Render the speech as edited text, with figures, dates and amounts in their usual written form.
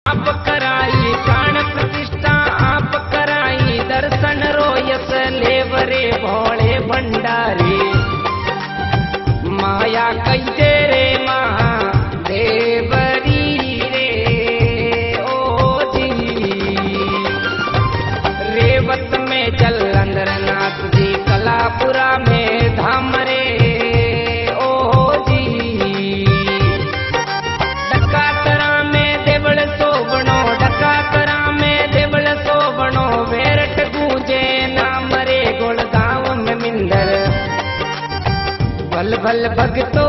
आप कराई प्राण प्रतिष्ठा, आप कराई दर्शन रोयस लेवरे भोले भंडारी। माया कैसे रे महादेवरी रे ओ जी। रेवत में जलंधरनाथ जी, कलापुरा में धाम रे ओ जी। डकातरा में देवल सोबणो, डकातरा में देवल सोबणो, वेरट गूंजे नाम रे गुड़गांव में मिंदर। भल भल भगतो